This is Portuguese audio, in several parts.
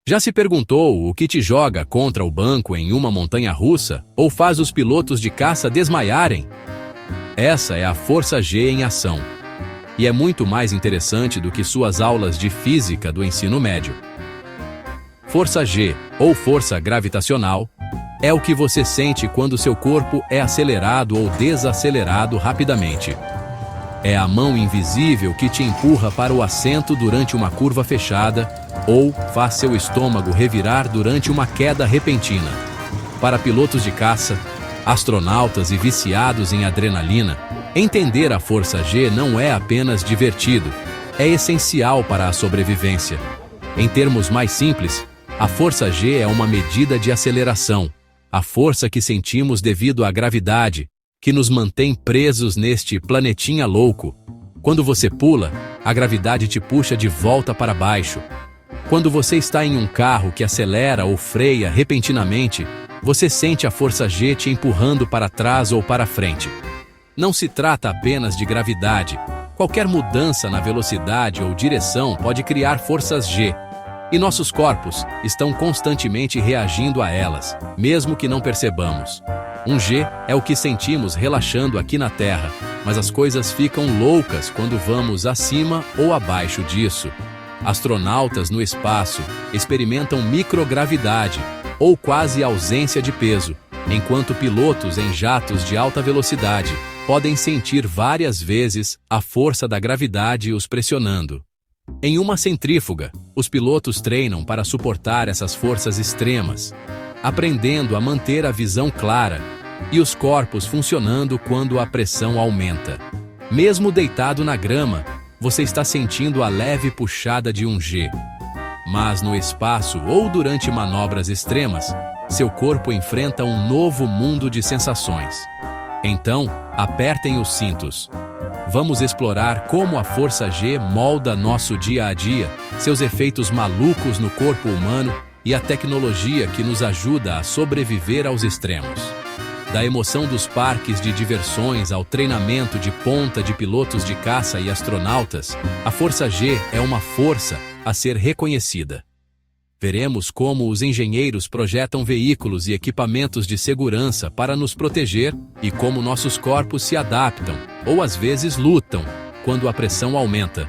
Já se perguntou o que te joga contra o banco em uma montanha-russa ou faz os pilotos de caça desmaiarem? Essa é a força G em ação. E é muito mais interessante do que suas aulas de física do ensino médio. Força G, ou força gravitacional, é o que você sente quando seu corpo é acelerado ou desacelerado rapidamente. É a mão invisível que te empurra para o assento durante uma curva fechada ou faz seu estômago revirar durante uma queda repentina. Para pilotos de caça, astronautas e viciados em adrenalina, entender a força G não é apenas divertido, é essencial para a sobrevivência. Em termos mais simples, a força G é uma medida de aceleração, a força que sentimos devido à gravidade, que nos mantém presos neste planetinha louco. Quando você pula, a gravidade te puxa de volta para baixo. Quando você está em um carro que acelera ou freia repentinamente, você sente a força G te empurrando para trás ou para frente. Não se trata apenas de gravidade. Qualquer mudança na velocidade ou direção pode criar forças G. E nossos corpos estão constantemente reagindo a elas, mesmo que não percebamos. Um G é o que sentimos relaxando aqui na Terra, mas as coisas ficam loucas quando vamos acima ou abaixo disso. Astronautas no espaço experimentam microgravidade, ou quase ausência de peso, enquanto pilotos em jatos de alta velocidade podem sentir várias vezes a força da gravidade os pressionando. Em uma centrífuga, os pilotos treinam para suportar essas forças extremas, aprendendo a manter a visão clara e os corpos funcionando quando a pressão aumenta. Mesmo deitado na grama, você está sentindo a leve puxada de um G. Mas no espaço ou durante manobras extremas, seu corpo enfrenta um novo mundo de sensações. Então, apertem os cintos. Vamos explorar como a força G molda nosso dia a dia, seus efeitos malucos no corpo humano e a tecnologia que nos ajuda a sobreviver aos extremos. Da emoção dos parques de diversões ao treinamento de ponta de pilotos de caça e astronautas, a força G é uma força a ser reconhecida. Veremos como os engenheiros projetam veículos e equipamentos de segurança para nos proteger e como nossos corpos se adaptam, ou às vezes lutam, quando a pressão aumenta.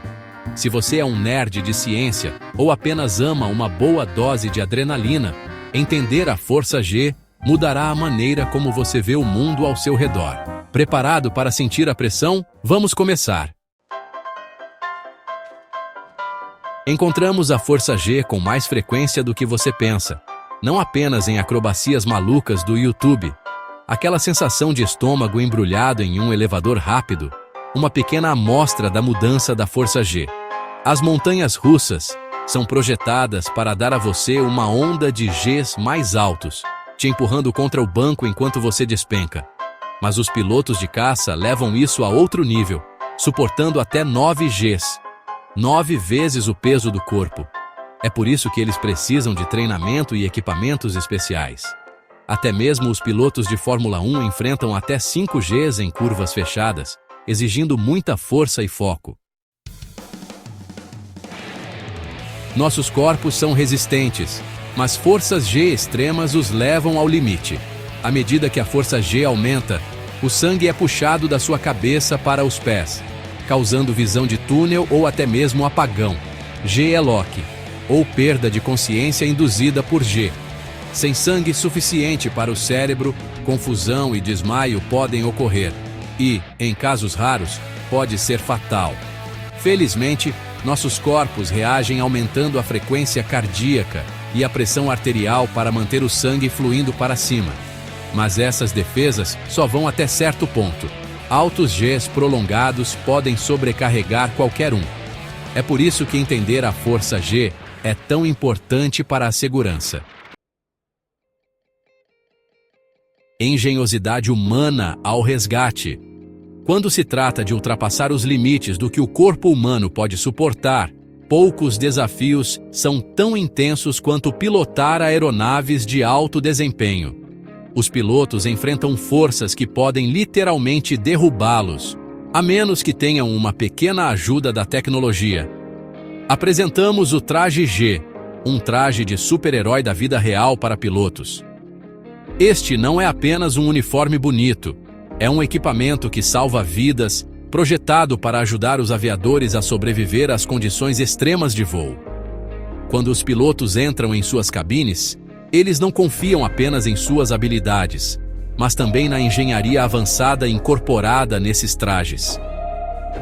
Se você é um nerd de ciência ou apenas ama uma boa dose de adrenalina, entender a força G mudará a maneira como você vê o mundo ao seu redor. Preparado para sentir a pressão? Vamos começar! Encontramos a força G com mais frequência do que você pensa, não apenas em acrobacias malucas do YouTube. Aquela sensação de estômago embrulhado em um elevador rápido, uma pequena amostra da mudança da força G. As montanhas russas são projetadas para dar a você uma onda de Gs mais altos, te empurrando contra o banco enquanto você despenca. Mas os pilotos de caça levam isso a outro nível, suportando até 9 Gs. 9 vezes o peso do corpo. É por isso que eles precisam de treinamento e equipamentos especiais. Até mesmo os pilotos de Fórmula 1 enfrentam até 5 Gs em curvas fechadas, exigindo muita força e foco. Nossos corpos são resistentes, mas forças G extremas os levam ao limite. À medida que a força G aumenta, o sangue é puxado da sua cabeça para os pés, causando visão de túnel ou até mesmo apagão. G é lock, ou perda de consciência induzida por G. Sem sangue suficiente para o cérebro, confusão e desmaio podem ocorrer. E, em casos raros, pode ser fatal. Felizmente, nossos corpos reagem aumentando a frequência cardíaca e a pressão arterial para manter o sangue fluindo para cima. Mas essas defesas só vão até certo ponto. Altos Gs prolongados podem sobrecarregar qualquer um. É por isso que entender a força G é tão importante para a segurança. Engenhosidade humana ao resgate. Quando se trata de ultrapassar os limites do que o corpo humano pode suportar, poucos desafios são tão intensos quanto pilotar aeronaves de alto desempenho. Os pilotos enfrentam forças que podem literalmente derrubá-los, a menos que tenham uma pequena ajuda da tecnologia. Apresentamos o traje G, um traje de super-herói da vida real para pilotos. Este não é apenas um uniforme bonito, é um equipamento que salva vidas, projetado para ajudar os aviadores a sobreviver às condições extremas de voo. Quando os pilotos entram em suas cabines, eles não confiam apenas em suas habilidades, mas também na engenharia avançada incorporada nesses trajes.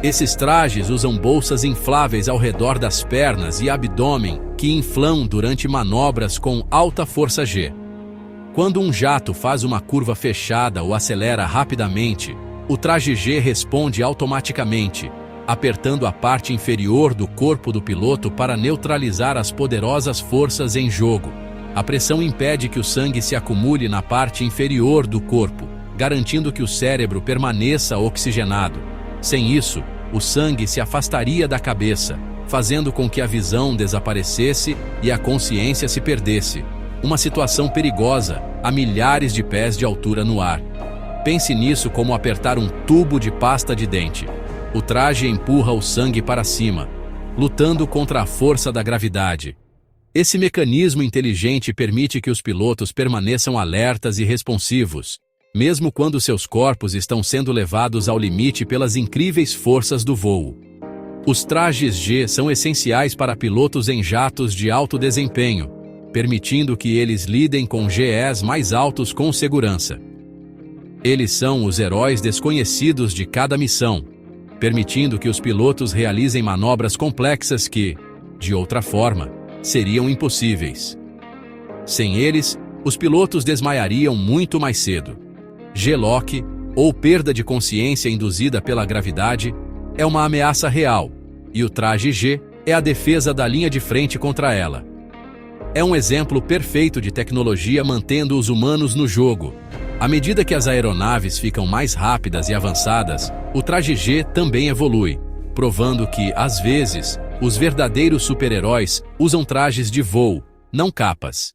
Esses trajes usam bolsas infláveis ao redor das pernas e abdômen que inflam durante manobras com alta força G. Quando um jato faz uma curva fechada ou acelera rapidamente, o traje G responde automaticamente, apertando a parte inferior do corpo do piloto para neutralizar as poderosas forças em jogo. A pressão impede que o sangue se acumule na parte inferior do corpo, garantindo que o cérebro permaneça oxigenado. Sem isso, o sangue se afastaria da cabeça, fazendo com que a visão desaparecesse e a consciência se perdesse. Uma situação perigosa, a milhares de pés de altura no ar. Pense nisso como apertar um tubo de pasta de dente. O traje empurra o sangue para cima, lutando contra a força da gravidade. Esse mecanismo inteligente permite que os pilotos permaneçam alertas e responsivos, mesmo quando seus corpos estão sendo levados ao limite pelas incríveis forças do voo. Os trajes G são essenciais para pilotos em jatos de alto desempenho, permitindo que eles lidem com GEs mais altos com segurança. Eles são os heróis desconhecidos de cada missão, permitindo que os pilotos realizem manobras complexas que, de outra forma, seriam impossíveis. Sem eles, os pilotos desmaiariam muito mais cedo. G-lock, ou perda de consciência induzida pela gravidade, é uma ameaça real, e o traje G é a defesa da linha de frente contra ela. É um exemplo perfeito de tecnologia mantendo os humanos no jogo. À medida que as aeronaves ficam mais rápidas e avançadas, o traje G também evolui, provando que, às vezes, os verdadeiros super-heróis usam trajes de voo, não capas.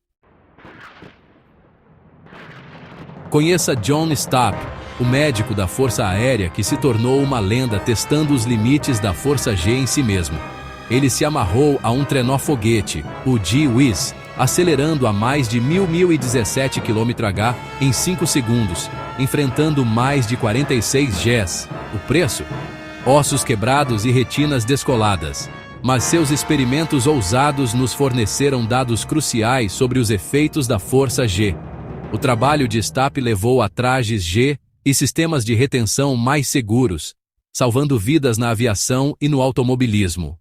Conheça John Stapp, o médico da Força Aérea que se tornou uma lenda testando os limites da Força G em si mesmo. Ele se amarrou a um trenó-foguete, o G-Wiz, acelerando a mais de 1017 km/h em 5 segundos, enfrentando mais de 46 Gs. O preço? Ossos quebrados e retinas descoladas. Mas seus experimentos ousados nos forneceram dados cruciais sobre os efeitos da Força G. O trabalho de Stapp levou a trajes G e sistemas de retenção mais seguros, salvando vidas na aviação e no automobilismo.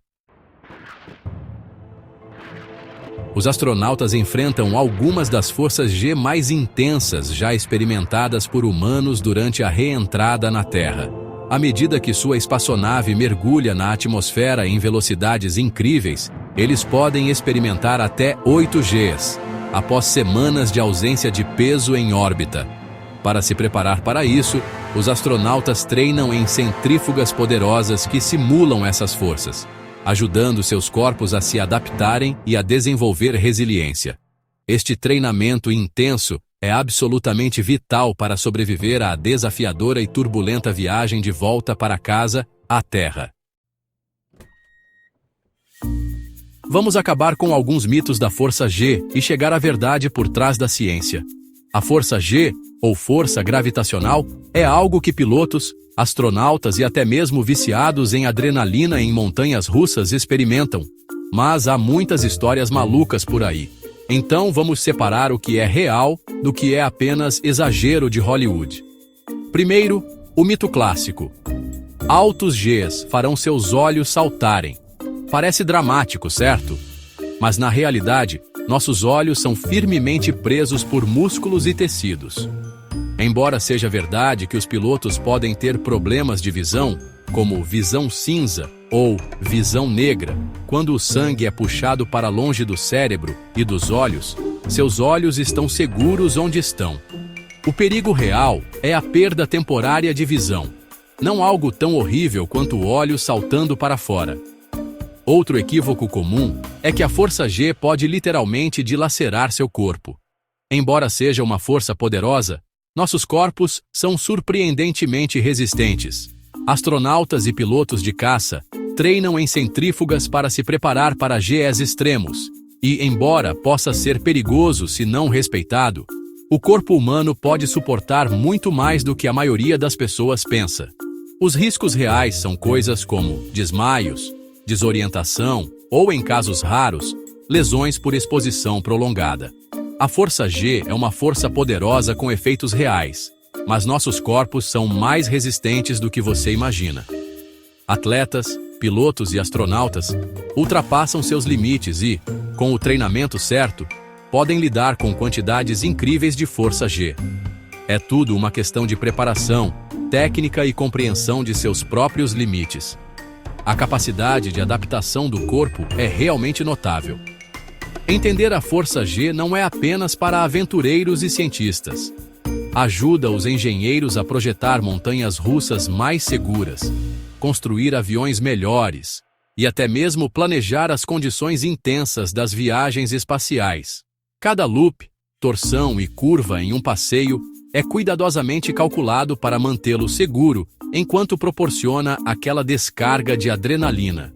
Os astronautas enfrentam algumas das forças G mais intensas já experimentadas por humanos durante a reentrada na Terra. À medida que sua espaçonave mergulha na atmosfera em velocidades incríveis, eles podem experimentar até 8 Gs, após semanas de ausência de peso em órbita. Para se preparar para isso, os astronautas treinam em centrífugas poderosas que simulam essas forças, ajudando seus corpos a se adaptarem e a desenvolver resiliência. Este treinamento intenso é absolutamente vital para sobreviver à desafiadora e turbulenta viagem de volta para casa, à Terra. Vamos acabar com alguns mitos da Força G e chegar à verdade por trás da ciência. A Força G, ou força gravitacional, é algo que pilotos, astronautas e até mesmo viciados em adrenalina em montanhas russas experimentam. Mas há muitas histórias malucas por aí. Então vamos separar o que é real do que é apenas exagero de Hollywood. Primeiro, o mito clássico. Altos Gs farão seus olhos saltarem. Parece dramático, certo? Mas na realidade, nossos olhos são firmemente presos por músculos e tecidos. Embora seja verdade que os pilotos podem ter problemas de visão, como visão cinza ou visão negra, quando o sangue é puxado para longe do cérebro e dos olhos, seus olhos estão seguros onde estão. O perigo real é a perda temporária de visão, não algo tão horrível quanto o olho saltando para fora. Outro equívoco comum é que a Força G pode literalmente dilacerar seu corpo. Embora seja uma força poderosa, nossos corpos são surpreendentemente resistentes. Astronautas e pilotos de caça treinam em centrífugas para se preparar para Gs extremos, E, embora possa ser perigoso se não respeitado, o corpo humano pode suportar muito mais do que a maioria das pessoas pensa. Os riscos reais são coisas como desmaios, desorientação ou, em casos raros, lesões por exposição prolongada. A força G é uma força poderosa com efeitos reais, mas nossos corpos são mais resistentes do que você imagina. Atletas, pilotos e astronautas ultrapassam seus limites e, com o treinamento certo, podem lidar com quantidades incríveis de força G. É tudo uma questão de preparação, técnica e compreensão de seus próprios limites. A capacidade de adaptação do corpo é realmente notável. Entender a força G não é apenas para aventureiros e cientistas. Ajuda os engenheiros a projetar montanhas russas mais seguras, construir aviões melhores e até mesmo planejar as condições intensas das viagens espaciais. Cada loop, torção e curva em um passeio é cuidadosamente calculado para mantê-lo seguro enquanto proporciona aquela descarga de adrenalina.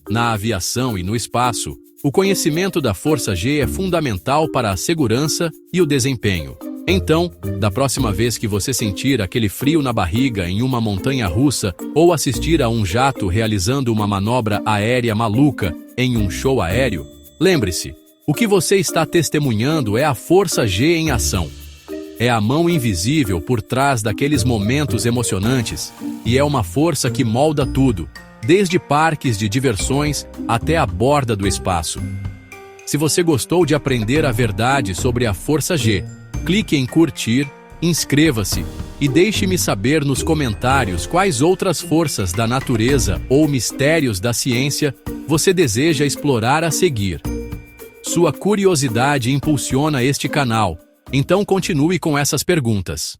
Na aviação e no espaço, o conhecimento da força G é fundamental para a segurança e o desempenho. Então, da próxima vez que você sentir aquele frio na barriga em uma montanha russa ou assistir a um jato realizando uma manobra aérea maluca em um show aéreo, lembre-se, o que você está testemunhando é a força G em ação. É a mão invisível por trás daqueles momentos emocionantes e é uma força que molda tudo, desde parques de diversões até a borda do espaço. Se você gostou de aprender a verdade sobre a força G, clique em curtir, inscreva-se e deixe-me saber nos comentários quais outras forças da natureza ou mistérios da ciência você deseja explorar a seguir. Sua curiosidade impulsiona este canal, então continue com essas perguntas.